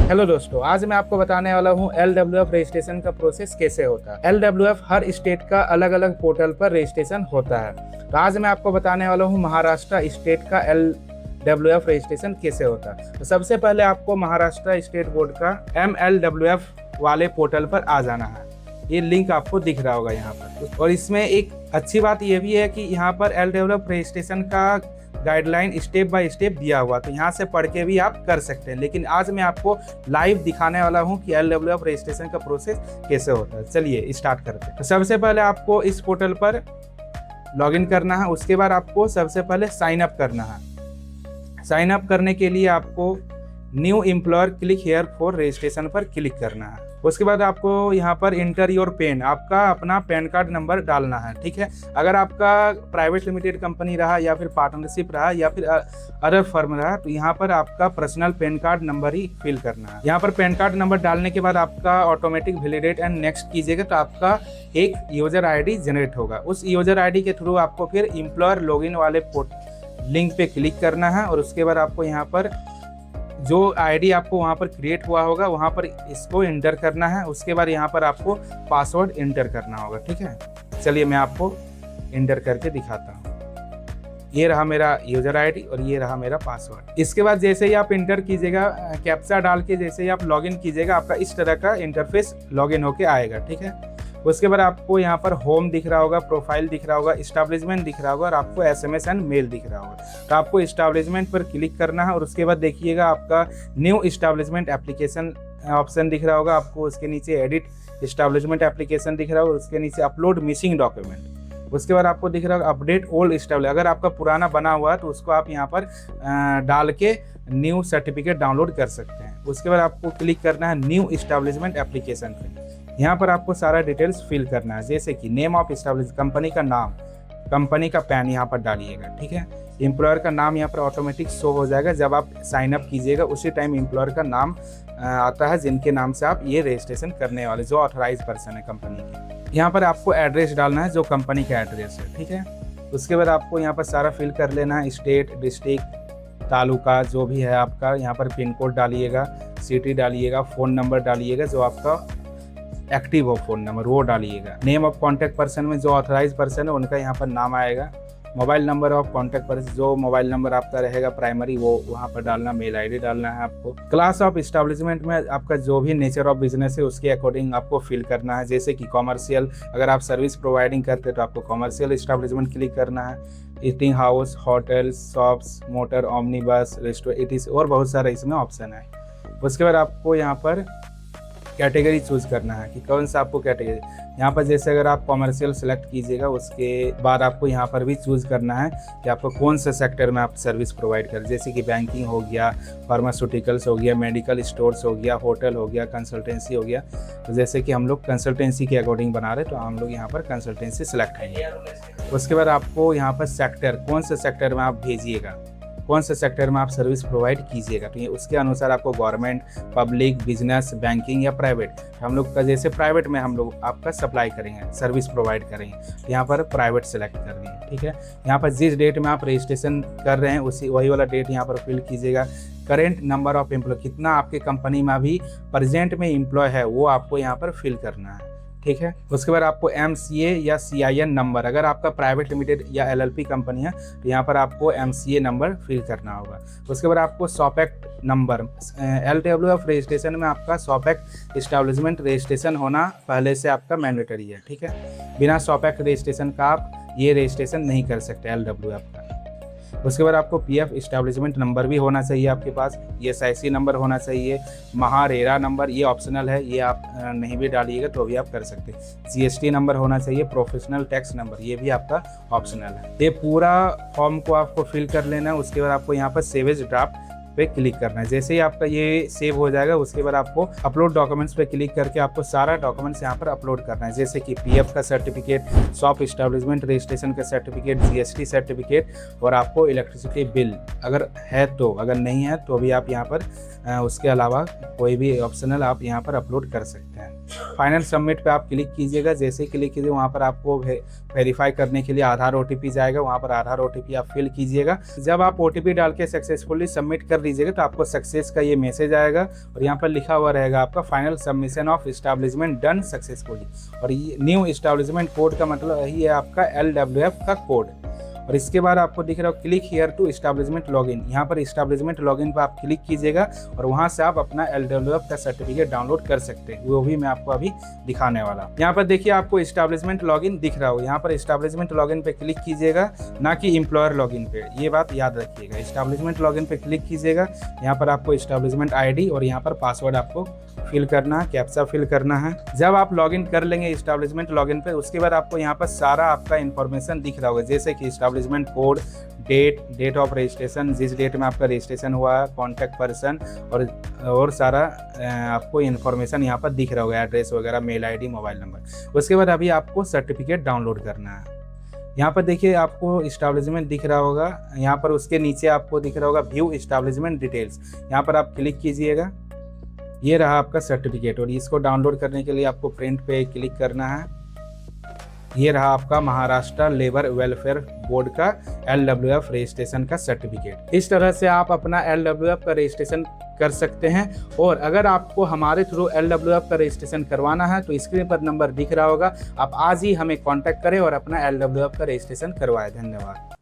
Hello दोस्तों, आज मैं आपको बताने वाला हूँ LWF रजिस्ट्रेशन का प्रोसेस कैसे होता है। LWF हर स्टेट का अलग अलग पोर्टल पर रजिस्ट्रेशन होता है। तो आज मैं आपको बताने वाला हूँ महाराष्ट्र स्टेट का LWF रजिस्ट्रेशन कैसे होता है। तो सबसे पहले आपको महाराष्ट्र स्टेट बोर्ड का MLWF वाले पोर्टल पर आ जाना है। ये लिंक आपको दिख रहा होगा यहाँ पर। और इसमें एक अच्छी बात ये भी है कि यहाँ पर LWF रजिस्ट्रेशन का गाइडलाइन स्टेप बाय स्टेप दिया हुआ, तो यहाँ से पढ़ के भी आप कर सकते हैं। लेकिन आज मैं आपको लाइव दिखाने वाला हूँ कि LWF रजिस्ट्रेशन का प्रोसेस कैसे होता है। चलिए स्टार्ट करते हैं। तो सबसे पहले आपको इस पोर्टल पर लॉगिन करना है। उसके बाद आपको सबसे पहले साइन अप करना है। साइन अप करने के लिए आपको new employer click here for registration पर क्लिक करना है। उसके बाद आपको यहाँ पर इंटर योर पैन, आपका अपना पैन कार्ड नंबर डालना है। ठीक है, अगर आपका प्राइवेट लिमिटेड कंपनी रहा या फिर पार्टनरशिप रहा या फिर अदर फर्म रहा, तो यहाँ पर आपका पर्सनल पैन कार्ड नंबर ही फिल करना है। यहाँ पर पैन कार्ड नंबर डालने के बाद आपका ऑटोमेटिक वैलिडेट एंड नेक्स्ट कीजिएगा, तो आपका एक यूजर आईडी जनरेट होगा। उस यूजर आईडी के थ्रू आपको फिर एम्प्लॉयर लॉगिन वाले लिंक पे क्लिक करना है। और उसके बाद आपको यहाँ पर जो आईडी आपको वहाँ पर क्रिएट हुआ होगा वहाँ पर इसको इंटर करना है। उसके बाद यहाँ पर आपको पासवर्ड इंटर करना होगा। ठीक है, चलिए मैं आपको इंटर करके दिखाता हूँ। ये रहा मेरा यूजर आईडी और ये रहा मेरा पासवर्ड। इसके बाद जैसे ही आप इंटर कीजिएगा, कैप्चा डाल के जैसे ही आप लॉगिन कीजिएगा, आपका इस तरह का इंटरफेस लॉगिन होके आएगा। ठीक है, उसके बाद आपको यहाँ पर होम दिख रहा होगा, प्रोफाइल दिख रहा होगा, एस्टैब्लिशमेंट दिख रहा होगा और आपको SMS एंड मेल दिख रहा होगा। तो आपको एस्टैब्लिशमेंट पर क्लिक करना है। और उसके बाद देखिएगा आपका न्यू एस्टैब्लिशमेंट एप्लीकेशन ऑप्शन दिख रहा होगा। आपको उसके नीचे एडिट एस्टैब्लिशमेंट एप्लीकेशन दिख रहा होगा, उसके नीचे अपलोड मिसिंग डॉक्यूमेंट। उसके बाद आपको दिख रहा होगा अपडेट ओल्ड एस्टैब्लिश, अगर आपका पुराना बना हुआ है तो उसको आप यहाँ पर डाल के न्यू सर्टिफिकेट डाउनलोड कर सकते हैं। उसके बाद आपको क्लिक करना है न्यू एस्टैब्लिशमेंट एप्लीकेशन पे। यहाँ पर आपको सारा डिटेल्स फिल करना है, जैसे कि नेम ऑफ एस्टैब्लिश, कंपनी का नाम, कंपनी का पैन यहाँ पर डालिएगा। ठीक है, एम्प्लॉयर का नाम यहाँ पर ऑटोमेटिक शो हो जाएगा। जब आप साइन अप कीजिएगा उसी टाइम एम्प्लॉयर का नाम आता है जिनके नाम से आप ये रजिस्ट्रेशन करने वाले, जो ऑथराइज पर्सन है कंपनी के। यहाँ पर आपको एड्रेस डालना है जो कंपनी का एड्रेस है। ठीक है, उसके बाद आपको यहाँ पर सारा फिल कर लेना है, स्टेट, डिस्ट्रिक्ट, तालुका जो भी है आपका। यहाँ पर पिन कोड डालिएगा, सिटी डालिएगा, फ़ोन नंबर डालिएगा जो आपका एक्टिव हो फ़ोन नंबर वो डालिएगा। नेम ऑफ कॉन्टैक्ट पर्सन में जो ऑथराइज पर्सन है उनका यहाँ पर नाम आएगा। Mobile number of contact person, जो मोबाइल नंबर आपका रहेगा प्राइमरी वो वहाँ पर डालना, मेल आईडी डालना है आपको। क्लास ऑफ एस्टैब्लिशमेंट में आपका जो भी नेचर ऑफ बिजनेस है उसके अकॉर्डिंग आपको फिल करना है, जैसे कि कॉमर्शियल, अगर आप सर्विस प्रोवाइडिंग करते हैं तो आपको कॉमर्शियल एस्टैब्लिशमेंट क्लिक करना है। Eating house, hotels, shops, motor, omni बस, रेस्टोरेंट, और बहुत सारा इसमें ऑप्शन है। उसके बाद आपको यहाँ पर कैटेगरी चूज करना है कि कौन सा आपको कैटेगरी, यहाँ पर जैसे अगर आप कॉमर्शियल सेलेक्ट कीजिएगा उसके बाद आपको यहाँ पर भी चूज करना है कि आपको कौन से सेक्टर में आप सर्विस प्रोवाइड करें, जैसे कि बैंकिंग हो गया, फार्मास्यूटिकल्स हो गया, मेडिकल स्टोर्स हो गया, होटल हो गया, कंसल्टेंसी हो गया। तो जैसे कि हम लोग कंसल्टेंसी के अकॉर्डिंग बना रहे तो हम लोग यहाँ पर कंसल्टेंसी सेलेक्ट करेंगे। उसके बाद आपको यहाँ पर सेक्टर, कौन से सेक्टर में आप भेजिएगा, कौन से सेक्टर में आप सर्विस प्रोवाइड कीजिएगा, तो ये उसके अनुसार आपको गवर्नमेंट, पब्लिक, बिजनेस, बैंकिंग या प्राइवेट। हम लोग का जैसे प्राइवेट में हम लोग आपका सप्लाई करेंगे, सर्विस प्रोवाइड करेंगे, तो यहाँ पर प्राइवेट सेलेक्ट कर देंगे। ठीक है, यहाँ पर जिस डेट में आप रजिस्ट्रेशन कर रहे हैं वही वाला डेट यहाँ पर फिल कीजिएगा। करेंट नंबर ऑफ एम्प्लॉय, कितना आपके कंपनी में अभी प्रेजेंट में एम्प्लॉय है वो आपको यहाँ पर फिल करना है। ठीक है, उसके बाद आपको MCA या CIN नंबर, अगर आपका प्राइवेट लिमिटेड या LLP कंपनी है तो यहाँ पर आपको MCA नंबर फिल करना होगा। उसके बाद आपको शॉप-एक्ट नंबर, LWF रजिस्ट्रेशन में आपका शॉप-एक्ट एस्टैब्लिशमेंट रजिस्ट्रेशन होना पहले से आपका मैंडेटरी है। ठीक है, बिना शॉप-एक्ट रजिस्ट्रेशन का आप ये रजिस्ट्रेशन नहीं कर सकते LWF का। उसके बाद आपको PF एस्टैब्लिशमेंट नंबर भी होना चाहिए आपके पास, SIC नंबर होना चाहिए, महारेरा नंबर ये ऑप्शनल है, ये आप नहीं भी डालिएगा तो भी आप कर सकते हैं। GST नंबर होना चाहिए, प्रोफेशनल टैक्स नंबर ये भी आपका ऑप्शनल है। ये पूरा फॉर्म को आपको फिल कर लेना है। उसके बाद आपको यहाँ पर सेव एज ड्राफ्ट पे क्लिक करना है। जैसे ही आपका ये सेव हो जाएगा उसके बाद आपको अपलोड डॉक्यूमेंट्स पे क्लिक करके आपको सारा डॉक्यूमेंट्स यहाँ पर अपलोड करना है, जैसे कि PF का सर्टिफिकेट, शॉप एस्टैब्लिशमेंट रजिस्ट्रेशन का सर्टिफिकेट, GST सर्टिफिकेट और आपको इलेक्ट्रिसिटी बिल अगर है तो, अगर नहीं है तो भी आप यहाँ पर उसके अलावा कोई भी ऑप्शनल आप यहाँ पर अपलोड कर सकते हैं। फाइनल सबमिट पे आप क्लिक कीजिएगा। जैसे ही क्लिक कीजिए वहाँ पर आपको वेरीफाई करने के लिए आधार OTP जाएगा, वहाँ पर आधार OTP आप फिल कीजिएगा। जब आप OTP डाल के सक्सेसफुली सबमिट कर लीजिएगा तो आपको सक्सेस का ये मैसेज आएगा और यहाँ पर लिखा हुआ रहेगा आपका final submission of establishment done successfully. और ये न्यू एस्टैब्लिशमेंट कोड का मतलब यही है आपका LWF का कोड। और इसके बाद आपको दिख रहा हो click here to establishment login. यहाँ पर एस्टैब्लिशमेंट लॉगिन पर आप क्लिक कीजिएगा और वहाँ से आप अपना LWF का सर्टिफिकेट डाउनलोड कर सकते हैं। वो भी मैं आपको अभी दिखाने वाला। यहाँ पर देखिए आपको एस्टैब्लिशमेंट लॉगिन दिख रहा हो। यहाँ पर एस्टैब्लिशमेंट लॉगिन पे क्लिक कीजिएगा, ना कि एम्प्लॉयर लॉगिन पे। ये बात याद रखिएगा। एस्टैब्लिशमेंट लॉगिन पे क्लिक कीजिएगा। यहाँ पर आपको एस्टैब्लिशमेंट ID और यहाँ पर पासवर्ड आपको फिल करना है, कैप्चा फिल करना है। जब आप लॉगिन कर लेंगे एस्टैब्लिशमेंट लॉगिन पे, उसके बाद आपको यहाँ पर सारा आपका इन्फॉर्मेशन दिख रहा होगा, जैसे कि establishment code, date of registration, जिस डेट में आपका रजिस्ट्रेशन हुआ, कॉन्टैक्ट पर्सन और सारा आपको इन्फॉर्मेशन यहाँ पर दिख रहा होगा, एड्रेस वगैरह, मेल ID, मोबाइल नंबर। उसके बाद अभी आपको सर्टिफिकेट डाउनलोड करना है। यहाँ पर देखिए आपको एस्टैब्लिशमेंट दिख रहा होगा, यहाँ पर उसके नीचे आपको दिख रहा होगा व्यू एस्टैब्लिशमेंट डिटेल्स। यहाँ पर आप क्लिक कीजिएगा। ये रहा आपका सर्टिफिकेट और इसको डाउनलोड करने के लिए आपको प्रिंट पे क्लिक करना है। ये रहा आपका महाराष्ट्र लेबर वेलफेयर बोर्ड का LWF रजिस्ट्रेशन का सर्टिफिकेट। इस तरह से आप अपना LWF का रजिस्ट्रेशन कर सकते हैं। और अगर आपको हमारे थ्रू LWF का रजिस्ट्रेशन करवाना है तो स्क्रीन पर नंबर दिख रहा होगा, आप आज ही हमें कॉन्टैक्ट करें और अपना LWF का रजिस्ट्रेशन करवाएं। धन्यवाद।